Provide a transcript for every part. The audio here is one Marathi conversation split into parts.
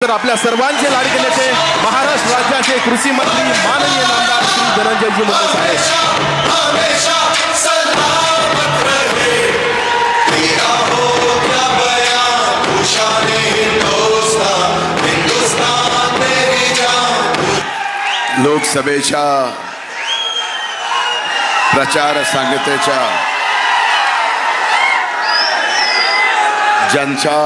तर आपल्या सर्वांचे लाडके नेते महाराष्ट्र राज्याचे कृषी मंत्री माननीय नामदार श्री धनंजयजी मुंडे साहेब हमेशा सलामत रहे तेरा हो क्या बयां खुशाने हिंदुस्तान मेरी जान। लोकसभेच्या प्रचार सांगतेच्या ज्यांच्या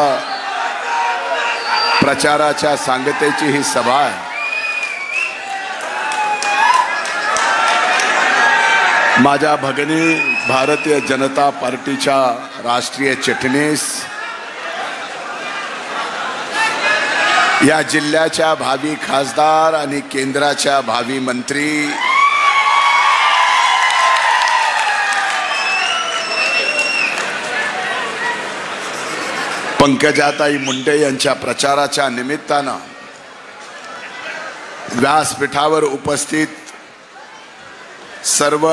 प्रचाराच्या सांगतेची ही सभा आहे। माझ्या भगिनी भारतीय जनता पार्टीच्या राष्ट्रीय चिटणीस, या जिल्ह्याच्या भावी खासदार आणि केंद्राच्या भावी मंत्री पंकजाताई मुंडे यांच्या प्रचाराच्या निमित्तानं व्यासपीठावर उपस्थित सर्व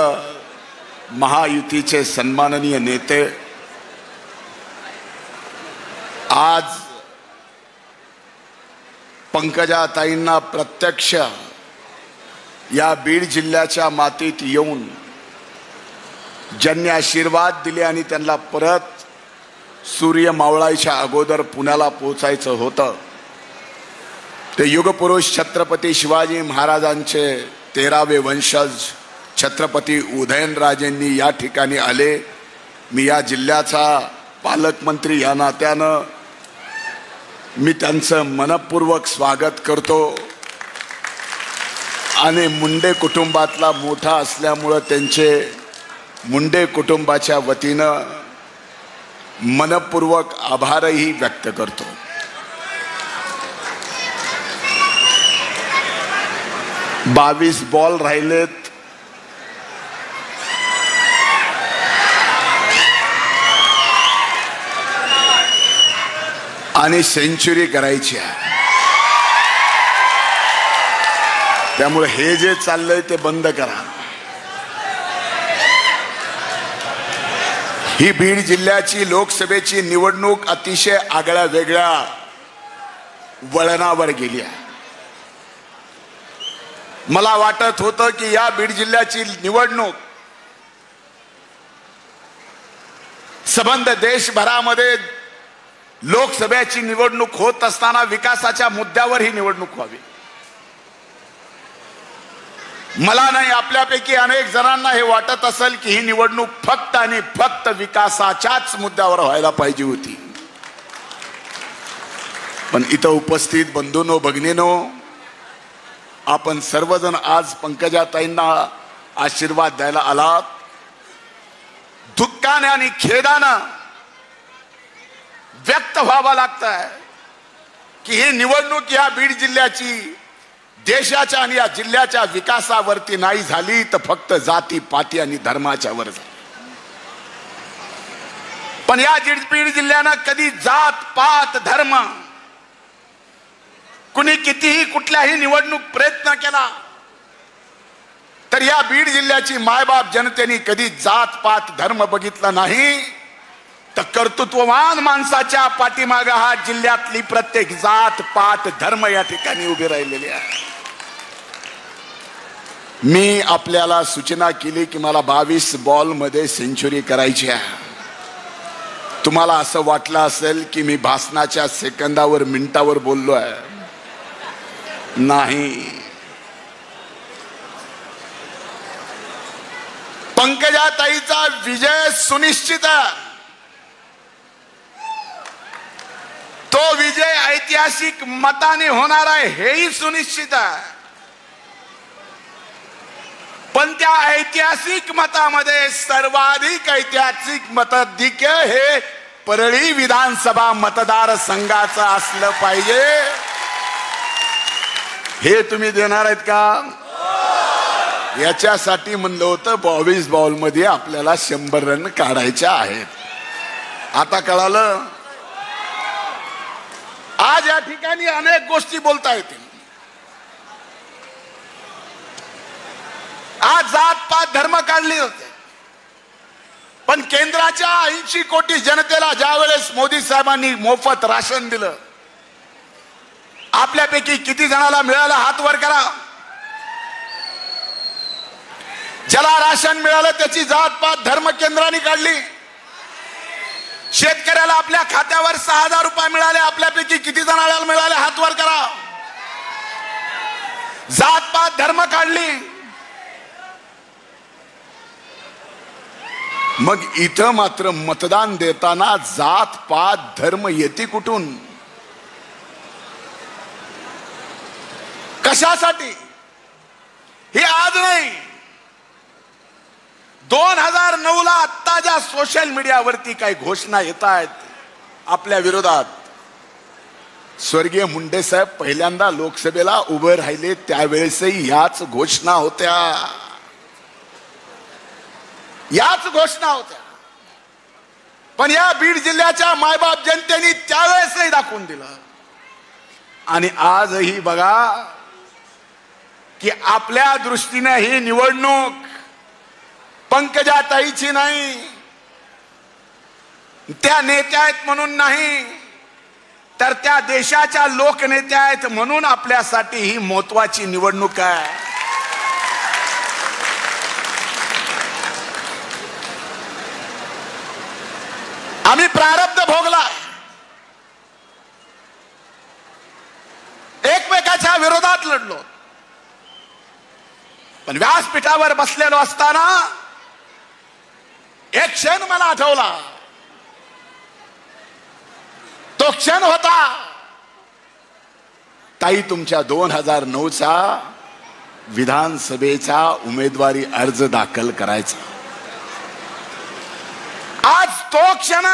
महायुतीचे सन्माननीय नेते, आज पंकजाताईंना प्रत्यक्ष या बीड जिल्ह्याच्या मातीत येऊन ज्यांनी आशीर्वाद दिले आणि त्यांना परत सूर्य मावळायच्या अगोदर पुण्याला पोहोचायचं होतं, ते युगपुरुष छत्रपती शिवाजी महाराजांचे 13वे वंशज छत्रपती उदयनराजेंनी या ठिकाणी आले। मी या जिल्ह्याचा पालकमंत्री या नात्यानं मी त्यांचं मनपूर्वक स्वागत करतो आणि मुंडे कुटुंबातला मोठा असल्यामुळं त्यांचे मुंडे कुटुंबाच्या वतीनं मनपूर्वक आभारही व्यक्त करतो। बावीस बॉल राहिलेत, आणि सेंचुरी करायची आहे, त्यामुळे हे जे चाललंय ते बंद करा। ही बीड जिल्ह्याची लोकसभेची निवडणूक अतिशय आगळ्या वेगळ्या वळणावर गेली आहे। मला वाटत होतं की या बीड जिल्ह्याची निवडणूक संबंध देशभरामध्ये लोकसभेची निवडणूक होत असताना विकासाच्या मुद्द्यावर ही निवडणूक व्हावी। मला नाही, आपल्यापैकी अनेक जणांना हे वाटत असेल की ही निवडणूक फक्त आणि फक्त विकासाच्याच मुद्द्यावर व्हायला पाहिजे होती, पण इथं उपस्थित बंधूंनो भगिनींनो, आपण सर्वजण आज पंकजाताईंना आशीर्वाद द्यायला आलात। दुःखाने आणि खेदाने व्यक्त व्हावं लागतंय की ही निवडणूक या बीड जिल्ह्याची देशाच्या आणि या जिल्ह्याच्या विकासावरती नाही झाली, तर फक्त जाती पाती आणि धर्माच्या वर झाली। पण या बीड जिल्ह्यानं कधी जात पात धर्म कुणी कितीही कुठल्याही निवडणूक प्रयत्न केला तर या बीड जिल्ह्याची मायबाप जनतेने कधी जात पात धर्म बघितला नाही, तर कर्तृत्ववान माणसाच्या पाठीमागे हा जिल्ह्यातली प्रत्येक जात पात धर्म या ठिकाणी उभे राहिलेले आहे। मी आपल्याला सूचना केली की मला 22 बॉल मध्ये सेंचुरी करायची आहे। तुम्हाला असं वाटलं असेल की मी भाषणाच्या सेकंदावर मिनिटावर बोललो आहे, नाही। पंकजाताईचा विजय सुनिश्चित आहे, तो विजय ऐतिहासिक मताने होणार आहे हेही सुनिश्चित आहे, पण त्या ऐतिहासिक मतामध्ये सर्वाधिक ऐतिहासिक मताधिक्य हे परळी विधानसभा मतदारसंघाचं असलं पाहिजे। हे तुम्ही देणार आहेत का? याच्यासाठी म्हणलं होतं 22 बॉल मध्ये आपल्याला 100 रन काढायचे आहेत। आता कळालं? आज या ठिकाणी अनेक गोष्टी बोलता येतील। आज जात पात धर्म काढले होते, पण केंद्राच्या 80 कोटी जनतेला ज्यावेळेस मोदी साहेबांनी मोफत राशन दिलं, आपल्यापैकी किती जणाला मिळालं हात वर करा. ज्याला राशन मिळालं त्याची जात पात धर्म केंद्राने काढली. शेतकऱ्याला आपल्या खात्यावर 6,000 रुपये मिळाले, आपल्यापैकी किती जणाला मिळाले हात वर करा. जात पात धर्म काढली. मग इथं मात्र मतदान देताना जात पात धर्म येते कुठून? कशासाठी? हे आज नाही, 2009 ला आत्ता ज्या सोशल मीडियावरती काही घोषणा येत आहेत आपल्या विरोधात, स्वर्गीय मुंडे साहेब पहिल्यांदा लोकसभेला उभे राहिले त्यावेळेसही याच घोषणा होत्या. पण या बीड जिल्ह्याच्या मायबाप जनतेने त्यावेळेसही दाखवून दिलं. आणि आजही बघा की आपल्या दृष्टीने ही निवडणूक पंकजाताईची नाही, त्या नेत्या आहेत म्हणून नाही, तर त्या देशाच्या लोकनेत्या आहेत म्हणून आपल्यासाठी ही महत्वाची निवडणूक आहे. आम्ही प्रारब्ध भोगला, एकमेकाच्या विरोधात लढलो, पण व्यासपीठावर बसलेलो असताना एक क्षण मला आठवला. तो क्षण होता ताई तुमच्या 2009चा विधानसभेचा उमेदवारी अर्ज दाखल करायचा. आज तो क्षण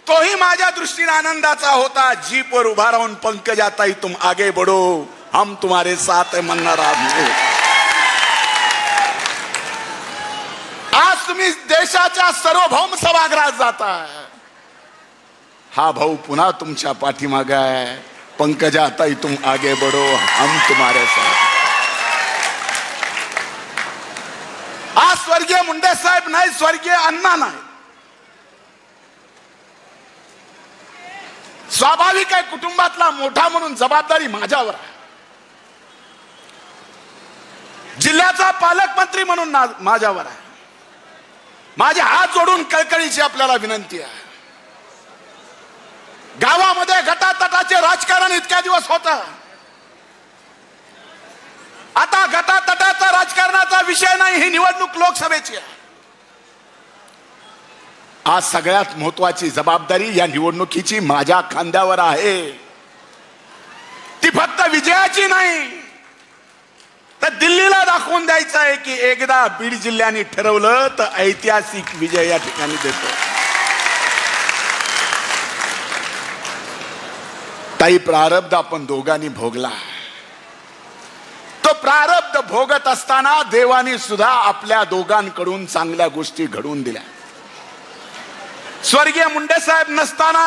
तोही माझ्या दृष्टीने आनंदाचा होता. जीप वर उभा राहून पंकजाताई तुम आगे बढ़ो, हम तुम्हारे साथ है म्हणणार आहोत. आज तुम्ही देशाच्या सार्वभौम सभागृहात जाताय, हा भाऊ पुन्हा तुमच्या पाठीमागे आहे. पंकजाताई तुम आगे बढ़ो, हम तुम्हारे साथ. आज स्वर्गीय मुंडे साहेब नाही, स्वर्गीय अण्णा नाही. स्वाभाविक आहे, कुटुंबातला मोठा म्हणून जबाबदारी माझ्यावर आहे. जिल्ह्याचा पालकमंत्री म्हणून माझ्यावर आहे. माझे हात जोडून कळकळीची आपल्याला विनंती आहे. गावामध्ये गटातटाचे राजकारण इतक्या दिवस होतं, आता गटातटाचा राजकारणाचा विषय नाही, ही निवडणूक लोकसभेची आहे. आज सगळ्यात महत्वाची जबाबदारी या निवडणुकीची माझ्या खांद्यावर आहे. ती फक्त विजयाची नाही, तर दिल्लीला दाखवून द्यायचं आहे की एकदा बीड जिल्ह्याने ठरवलं तर ऐतिहासिक विजय या ठिकाणी देतो. ताई प्रारब्ध आपण दोघांनी भोगला. तो प्रारब्ध भोगत असताना देवाने सुद्धा आपल्या दोघांकडून चांगल्या गोष्टी घडवून दिल्या. स्वर्गीय मुंडे साहेब नसताना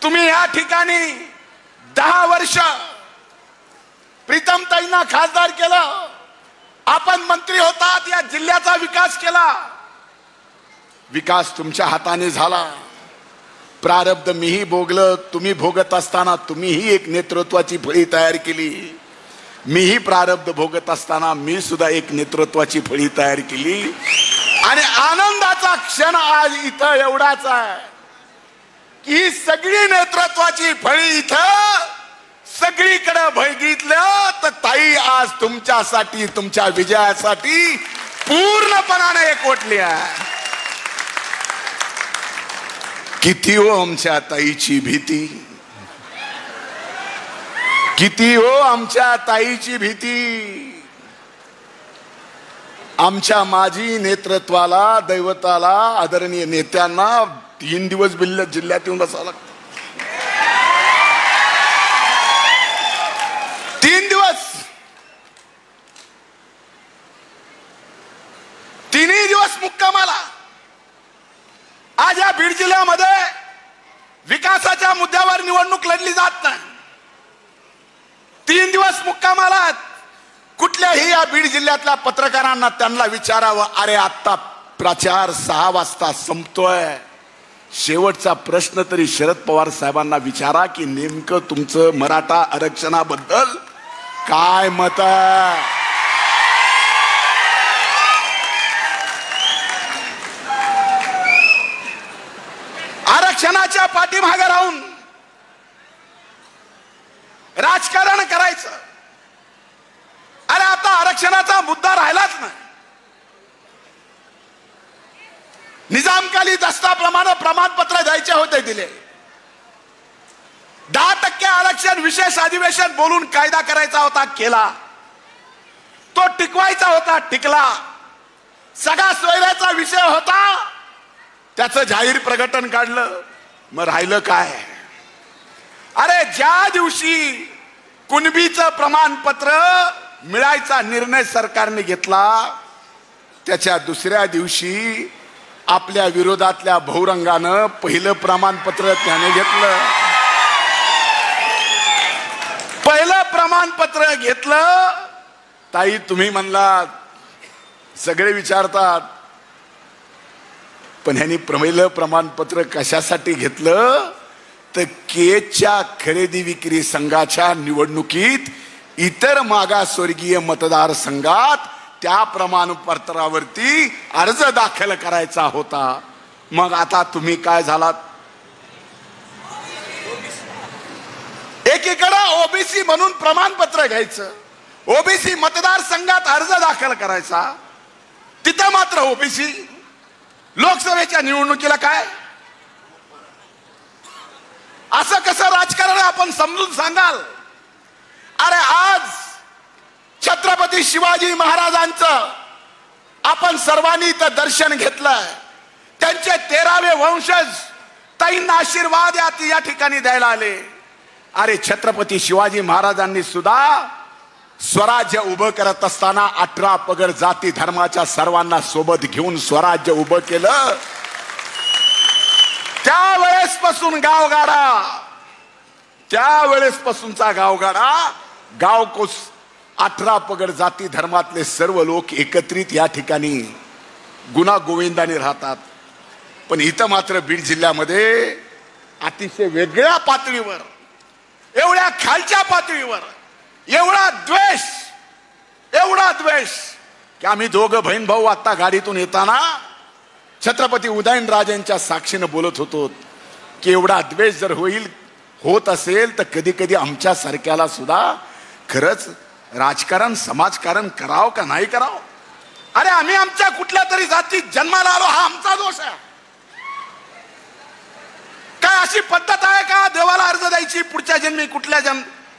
तुम्ही या ठिकाणी 10 वर्ष प्रीतमताईंना खासदार केलं, आपण मंत्री होतात, या जिल्ह्याचा विकास केला. विकास तुमच्या हाताने झाला. प्रारब्ध मीही भोगलं, तुम्ही भोगत असताना तुम्हीही एक नेतृत्वाची फळी तयार केली. मीही प्रारब्ध भोगत असताना मी सुद्धा एक नेतृत्वाची फळी तयार केली. आणि आनंदाचा क्षण आज इथं एवढाच आहे की ही सगळी नेतृत्वाची फळी इथं सगळीकडे बघितलं तर ताई आज तुमच्यासाठी, तुमच्या विजयासाठी पूर्णपणाने एकवटली आहे. किती हो आमच्या ताईची भीती, किती हो आमच्या ताईची भीती. आमच्या माजी नेतृत्वाला, दैवताला, आदरणीय नेत्यांना 3 दिवस जिल्ह्यात येऊन बसावं लागतं. 3 दिवस, 3 दिवस मुक्कामाला. आज या बीड जिल्ह्यामध्ये विकासाच्या मुद्द्यावर निवडणूक लढली जात नाही. 3 दिवस मुक्कामाला. कुठल्याही या बीड जिल्ह्यातल्या पत्रकारांना त्यांना विचारावं, अरे आता प्रचार 6 वाजता संपतोय, शेवटचा प्रश्न तरी शरद पवार साहेबांना विचारा की नेमकं तुमचं मराठा आरक्षणाबद्दल काय मत आहे? आरक्षणाच्या पाठीमागे राहून राजकारण करायचं. अरे आता आरक्षणाचा मुद्दा राहिलाच नाही. निजामकाली दस्ताप्रमाणे प्रमाणपत्र द्यायचे होते, दिले. 10% आरक्षण विशेष अधिवेशन बोलून कायदा करायचा होता, केला. तो टिकवायचा होता, टिकला. सगळा सोयऱ्याचा विषय होता, त्याचं जाहीर प्रकटन काढलं. मग राहिलं काय? अरे ज्या दिवशी कुणबीचं प्रमाणपत्र मिळायचा निर्णय सरकारने घेतला, त्याच्या दुसऱ्या दिवशी आपल्या विरोधातल्या बहुरंगानं पहिलं प्रमाणपत्र त्याने घेतलं. पहिलं प्रमाणपत्र घेतलं. ताई तुम्ही म्हणला सगळे विचारतात, पण ह्यांनी पहिलं प्रमाणपत्र कशासाठी घेतलं? तर केजच्या खरेदी विक्री संघाच्या निवडणुकीत इतर मागासवर्गीय मतदारसंघात त्या प्रमाणपत्रावरती अर्ज दाखल करायचा होता. मग आता तुम्ही काय झालात? एकीकडे ओबीसी म्हणून प्रमाणपत्र घ्यायचं, ओबीसी मतदारसंघात अर्ज दाखल करायचा, तिथं मात्र ओबीसी. लोकसभेच्या निवडणुकीला काय? असं कसं राजकारण आपण समजून सांगाल? अरे आज छत्रपती शिवाजी महाराजांचं आपण सर्वांनी इथं दर्शन घेतलंय. त्यांचे 13वे वंशज ताईंना आशीर्वाद या ठिकाणी द्यायला आले. अरे छत्रपती शिवाजी महाराजांनी सुद्धा स्वराज्य उभं करत असताना 18 पगड जाती धर्माच्या सर्वांना सोबत घेऊन स्वराज्य उभं केलं. त्यावेळेसपासून गावगाडा, त्यावेळेसपासूनचा गावगाडा, गावकोस 18 पगड जाती धर्मातले सर्व लोक एकत्रित या ठिकाणी गुणागोविंदाने राहतात. पण इथं मात्र बीड जिल्ह्यामध्ये अतिशय वेगळ्या पातळीवर, एवढ्या खालच्या पातळीवर एवढा द्वेष की आम्ही दोघं बहीण भाऊ आता गाडीतून येताना छत्रपती उदयनराजेंच्या साक्षीनं बोलत होतो की एवढा द्वेष जर होत असेल तर कधी कधी आमच्या सारख्याला सुद्धा खरंच राजकारण समाजकारण करावं का नाही करावं? अरे आम्ही आमच्या कुठल्या तरी जातीत जन्माला आलो, हा आमचा दोष आहे. काय अशी पद्धत आहे का देवाला अर्ज द्यायची, पुढच्या जन्मी कुठल्या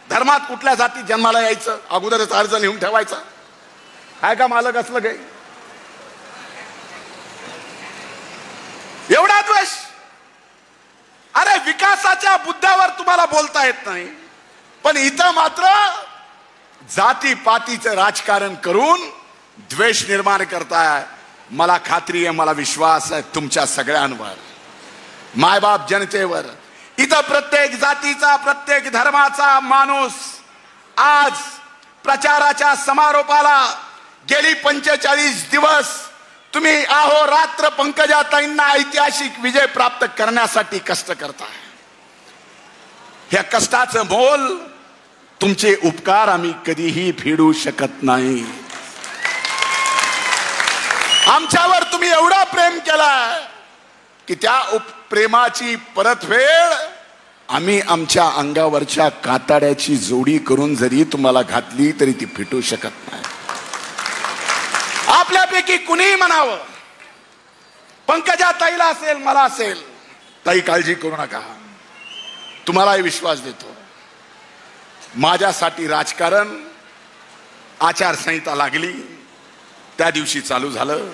धर्मात कुठल्या जातीत जन्माला यायचं, अगोदरच अर्ज लिहून ठेवायचा? आहे का मालक असलं काही? एवढा द्वेष. अरे विकासाच्या मुद्द्यावर तुम्हाला बोलता येत नाही, पण इथं मात्र जातीपातीचं राजकारण करून द्वेष निर्माण करताय. मला खात्री आहे, मला विश्वास आहे तुमच्या सगळ्यांवर, मायबाप जनतेवर. इथं प्रत्येक जातीचा, प्रत्येक धर्माचा माणूस आज प्रचाराच्या समारोपाला गेली 45 दिवस तुम्ही अहोरात्र पंकजाताईंना ऐतिहासिक विजय प्राप्त करण्यासाठी कष्ट करताय. ह्या कष्टाचं मोल, तुमचे उपकार आम्ही कधीही फेडू शकत नाही. आमच्यावर तुम्ही एवढा प्रेम केलाय की त्या प्रेमाची परतफेड आम्ही आमच्या अंगावरच्या कातड्याची जोडी करून जरी तुम्हाला घातली तरी ती फिटू शकत नाही. आपल्यापैकी कुणीही म्हणावं, पंकजा ताईला असेल, मला असेल, ताई काळजी करू नका, तुम्हालाही विश्वास देतो. माझ्यासाठी राजकारण आचारसंहिता लागली त्या दिवशी चालू झालं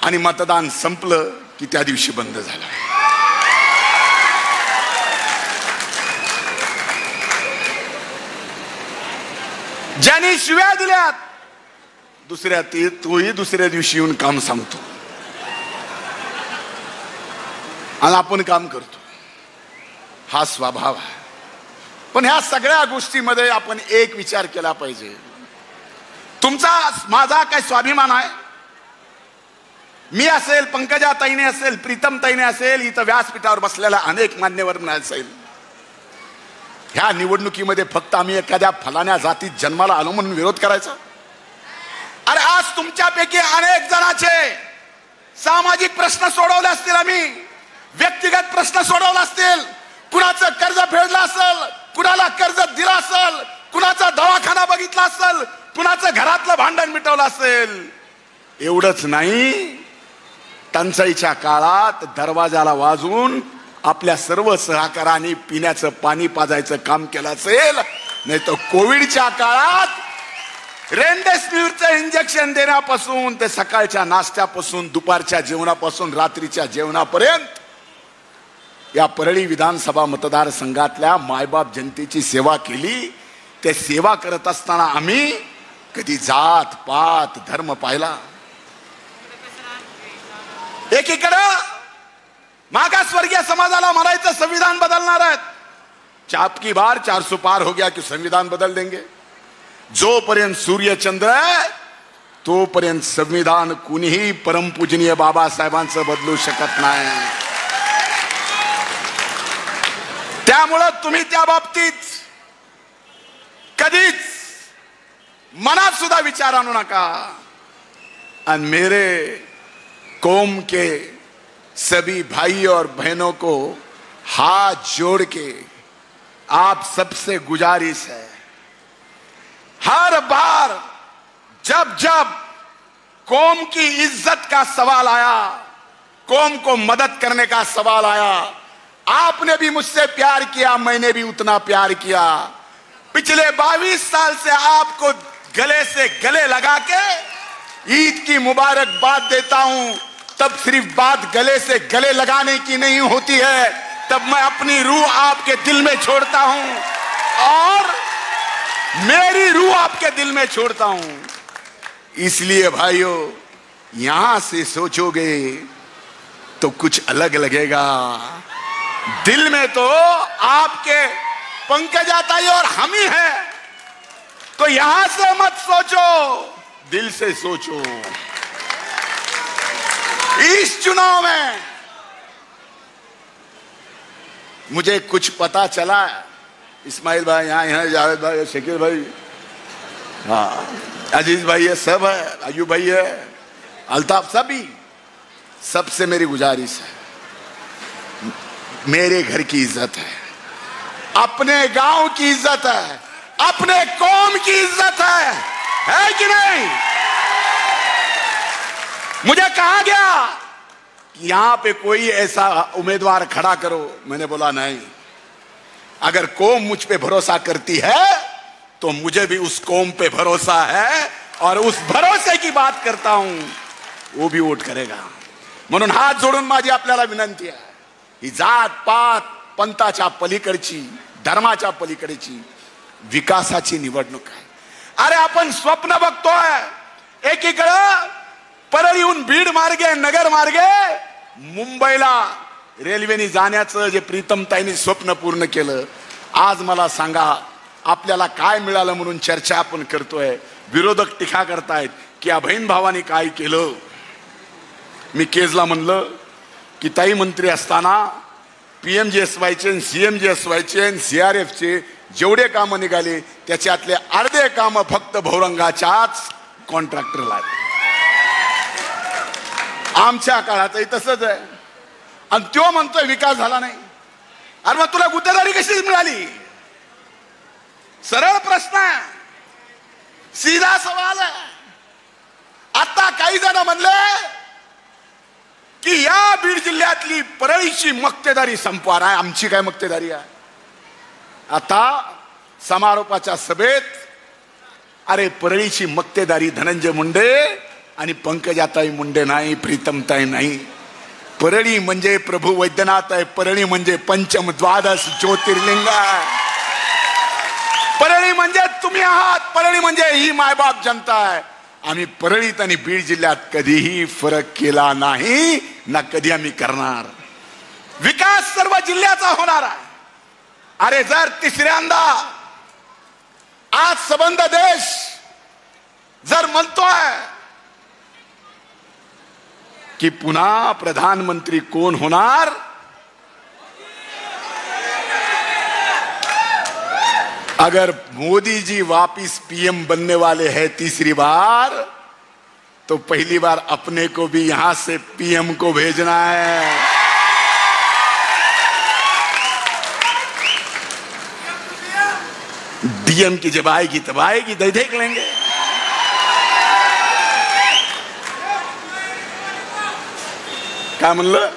आणि मतदान संपलं की त्या दिवशी बंद झालं. ज्यांनी शिव्या दिल्यात तोही दुसऱ्या दिवशी येऊन काम सांगतो आणि आपण काम करतो. हा स्वभाव आहे. पण ह्या सगळ्या गोष्टीमध्ये आपण एक विचार केला पाहिजे. तुमचा माझा काय स्वाभिमान आहे? मी असेल, पंकजाताईने असेल, प्रीतमताईने असेल, इथं व्यासपीठावर बसलेला अनेक मान्यवर असेल, ह्या निवडणुकीमध्ये फक्त आम्ही एखाद्या फलाण्या जातीत जन्माला आलो म्हणून विरोध करायचा? अरे आज तुमच्यापैकी अनेक जणांचे सामाजिक प्रश्न सोडवले असतील, आम्ही व्यक्तिगत प्रश्न सोडवले असतील, कुणाचं कर्ज फेडलं असेल, कुणाला कर्ज दिलं असेल, कुणाचा दवाखाना बघितला असेल, कुणाचं घरातलं भांडण मिटवलं असेल. एवढंच नाही, टंचाईच्या काळात दरवाजाला वाजून आपल्या सर्व सहकारांनी पिण्याचं पाणी पाजायचं काम केलं असेल. नाही तर कोविडच्या काळात रेमडेसिवीरचं इंजेक्शन देण्यापासून ते सकाळच्या नाश्त्यापासून, दुपारच्या जेवणापासून, रात्रीच्या जेवणापर्यंत या परळी विधानसभा मतदारसंघातल्या मायबाप जनतेची सेवा केली. ते सेवा करत असताना आम्ही कधी जात पात धर्म पाहिला? एकीकडे मागासवर्गीय समाजाला म्हणायचं संविधान बदलणार आहेत. चापकी बार 400 पार हो गया कि संविधान बदल देंगे. जोपर्यंत सूर्य चंद्र आहे तोपर्यंत संविधान कुणीही परमपूजनीय बाबासाहेबांचं बदलू शकत नाही. त्यामुळं तुम्ही त्या बाबतीत कधीच मनात सुद्धा विचार आणू नका. और मेरे कौम के सभी भाई और बहनों को हाथ जोड़ के आप सबसे गुजारिश है, हर बार जब जब कौम की इज्जत का सवाल आया, कौम को मदद करने का सवाल आया, आपने भी मुझसे प्यार किया, मैंने भी उतना प्यार किया. पिछले 22 साल से आपको गले से गले लगा के ईद की मुबारकबाद देता हूं. तब सिर्फ बात गले से गले लगाने की नहीं होती है, तब मैं अपनी रूह आपके दिल में छोड़ता हूं और मेरी रूह आपके दिल में छोड़ता हूं. इसलिए भाइयों, यहां से सोचोगे तो कुछ अलग लगेगा, दिल में तो आपके पंकजाताई और हम ही हैं. तो यहां से मत सोचो, दिल से सोचो. इस चुनाव में मुझे कुछ पता चला, इस्माइल भाई यहाँ हैं, जावेद भाई, शकील भाई, हाँ, अजीज भाई है, सब है, अयूब भाई है, अल्ताफ, सभी, सबसे मेरी गुजारिश है, मेरे घर की इज्जत है, अपने गांव की इज्जत है, अपने कौम की इज्जत है कि नहीं? मुझे कहा गया कि यहां पे कोई ऐसा उम्मीदवार खड़ा करो, मैंने बोला नहीं. अगर कौम मुझ पे भरोसा करती है तो मुझे भी उस कौम पे भरोसा है और उस भरोसे की बात करता हूं, वो भी वोट करेगा. म्हणून हात जोडून माझी आपल्याला विनंती आहे, ही जात पात पंथाच्या पलीकडची, धर्माच्या पलीकडची विकासाची निवडणूक आहे. अरे आपण स्वप्न बघतोय, एकीकडे परळीहून बीड मार्गे, नगर मार्गे मुंबईला रेल्वेने जाण्याचं जे प्रीतमताईंनी स्वप्न पूर्ण केलं, आज मला सांगा आपल्याला काय मिळालं म्हणून चर्चा आपण करतोय. विरोधक टीका करतायत की या बहीण भावाने काय केलं. मी केजला म्हणलं की ताई मंत्री असताना PMGSYचे, CMGSYचे, CRFचे जेवढे कामं निघाले त्याच्यातले अर्धे कामं फक्त भौरंगाच्याच कॉन्ट्रॅक्टरला आहेत. आमच्या काळातही तसंच आहे. आणि तो म्हणतोय विकास झाला नाही. अरे मग तुला गुत्तेदारी कशी मिळाली? सरळ प्रश्न आहे, सीधा सवाल आहे. आता काही जण म्हणले की या बीड जिल्ह्यातली परळीची मक्तेदारी संपणार आहे. आमची काय मक्तेदारी आहे? आता समारोपाच्या सभेत अरे परळीची मक्तेदारी धनंजय मुंडे आणि पंकजाताई मुंडे नाही, प्रीतमताई नाही. परळी म्हणजे प्रभू वैद्यनाथ आहे. परळी म्हणजे पंचम द्वादश ज्योतिर्लिंग आहे. परळी म्हणजे तुम्ही आहात. परळी म्हणजे ही मायबाप जनता आहे. आम्ही परळीत आणि बीड जिल्ह्यात कधीही फरक केला नाही ना कधी आम्ही करणार. विकास सर्व जिल्ह्याचा होणार आहे. अरे जर तिसऱ्यांदा आज संबंध देश जर म्हणतोय की पुन्हा प्रधानमंत्री कोण होणार? अगर मोदी जी वापिस पीएम बनने वाले हैं तीसरी बार, तो पहली बार अपने को भी यहां से पीएम को भेजना है। डीएम की जब आएगी तब आएगी, देख लेंगे। काय म्हणलं?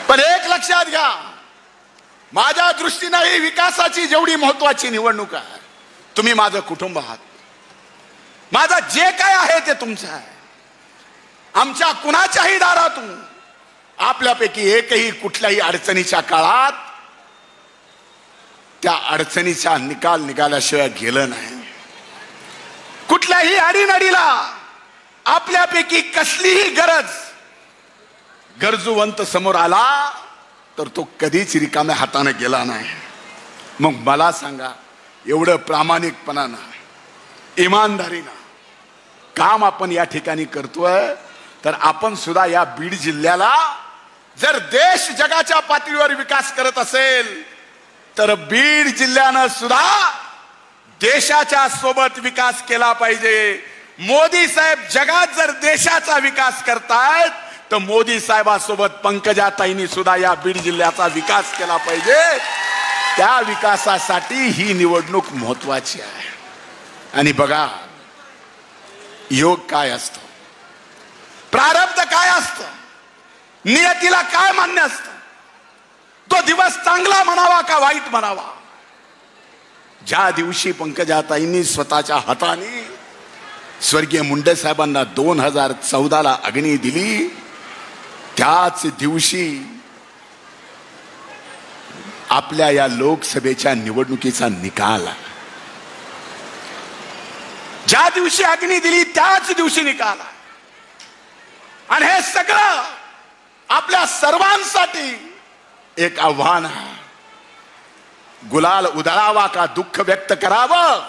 पण एक लक्षात घ्या, माझ्या दृष्टीने ही विकासाची जेवढी महत्वाची निवडणूक आहे, तुम्ही माझं कुटुंब आहात, माझं जे काय आहे ते तुमचं आहे. आमच्या कुणाच्याही दारातून आपल्यापैकी एकही कुठल्याही अडचणीच्या काळात त्या अडचणीचा निकाल निघाल्याशिवाय गेलं नाही. कुठल्याही अडीनडीला आपल्यापैकी कसलीही गरजूवंत समोर आला तर तो कधीच रिकाम्या हाताने गेला नाही. मग मला सांगा, एवढं प्रामाणिकपणानं इमानदारीनं काम आपण या ठिकाणी करतोय, तर आपण सुद्धा या बीड जिल्ह्याला जर देश जगाच्या पातळीवर विकास करत असेल, तर बीड जिल्ह्यानं सुद्धा देशाच्या सोबत विकास केला पाहिजे. मोदी साहेब जगात जर देशाचा विकास करतायत, तर मोदी साहेबांसोबत पंकजाताईंनी सुद्धा या बीड जिल्ह्याचा विकास केला पाहिजे. त्या विकासासाठी ही निवडणूक महत्वाची आहे. आणि बघा, योग काय असतो, प्रारब्ध काय असतं, नियतीला काय मान्य असतं, तो दिवस चांगला म्हणावा का वाईट म्हणावा. ज्या दिवशी पंकजाताईंनी स्वतःच्या हाताने स्वर्गीय मुंडे साहेबांना 2014ला अग्नी दिली, त्याच दिवशी आपल्या या लोकसभेच्या निवडणुकीचा निकाल, ज्या दिवशी अग्नी दिली त्याच दिवशी निकाल. आणि हे सगळं आपल्या सर्वांसाठी एक आव्हान आहे. गुलाल उधळावा का दुःख व्यक्त करावं,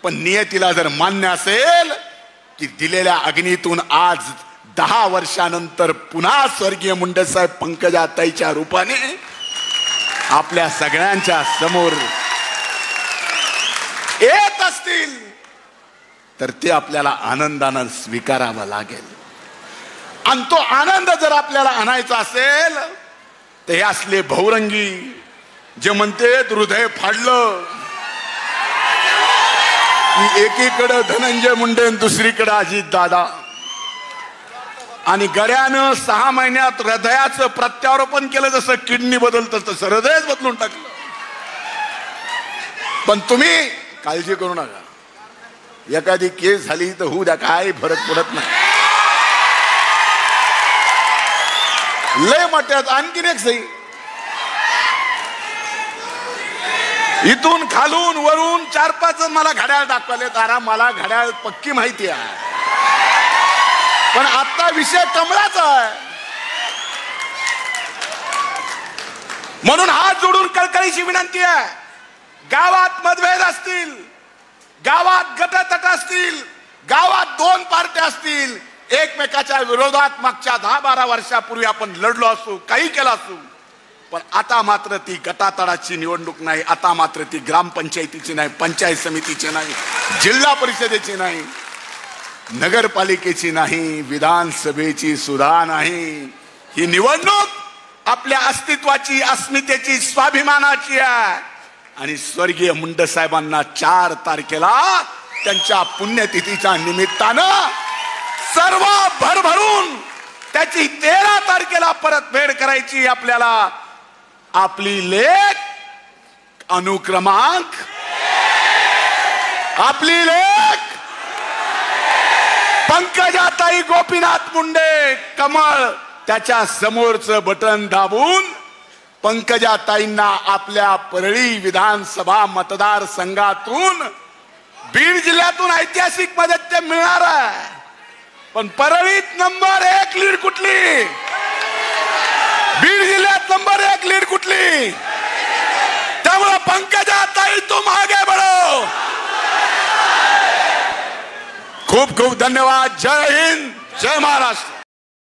पण नियतीला जर मान्य असेल की दिलेल्या अग्नीतून आज 10 वर्षानंतर पुन्हा स्वर्गीय मुंडे साहेब पंकजाताईच्या रूपाने आपल्या सगळ्यांच्या समोर येत असतील, तर ते आपल्याला आनंदानं स्वीकारावा लागेल. आणि तो आनंद जर आपल्याला आणायचा असेल, तर हे असले बहुरंगी जे म्हणते हृदय फाडलं की एकीकडे धनंजय मुंडे आणि दुसरीकडे अजित दादा, आणि गड्यानं 6 महिन्यात हृदयाचं प्रत्यारोपण केलं. जसं किडनी बदलतं तसं हृदयच बदलून टाकलं. पण तुम्ही काळजी करू नका, एखादी केस झाली तर होऊ द्या, काय फरक पडत नाही. लय मोठ्यात आणखीन एक सही, इथून खालून वरून 4-5 मला घड्याळ दाखवले. तारा मला घड्याळ पक्की माहिती आहे, पण आता विषय कमळाचा आहे. म्हणून हात जोडून कळकळीची विनंती आहे, गावात मतभेद असतील, गावात गटतट असतील, गावात 2 पार्ट्या असतील, एकमेकाच्या विरोधात मागच्या 10-12 वर्षापूर्वी आपण लढलो असू, काही केलं असू, पण आता मात्र ती गटातटाची निवडणूक नाही. आता मात्र ती ग्रामपंचायतीची नाही, पंचायत समितीची नाही, जिल्हा परिषदेची नाही, नगरपालिकेची नाही, विधानसभेची सुद्धा नाही. ही निवडणूक आपल्या अस्तित्वाची, अस्मितेची, स्वाभिमानाची आहे. आणि स्वर्गीय मुंडे साहेबांना 4 तारखेला त्यांच्या पुण्यतिथीच्या निमित्तानं सर्व भरभरून त्याची 13 तारखेला परतफेड करायची. आपल्याला आपली लेख अनुक्रमांक, आपली लेख पंकजाताई गोपीनाथ मुंडे, कमळ, त्याच्या समोरचं बटन दाबून पंकजाताईंना आपल्या परळी विधानसभा मतदारसंघातून बीड जिल्ह्यातून ऐतिहासिक मदत मिळणार आहे. पण परळीत नंबर 1 लीड कुठली, बीड जिल्ह्यात नंबर 1 लीड कुठली. त्यामुळे पंकजाताई तुम आगे बढ़ो. खूप खूप धन्यवाद. जय हिंद, जय महाराष्ट्र.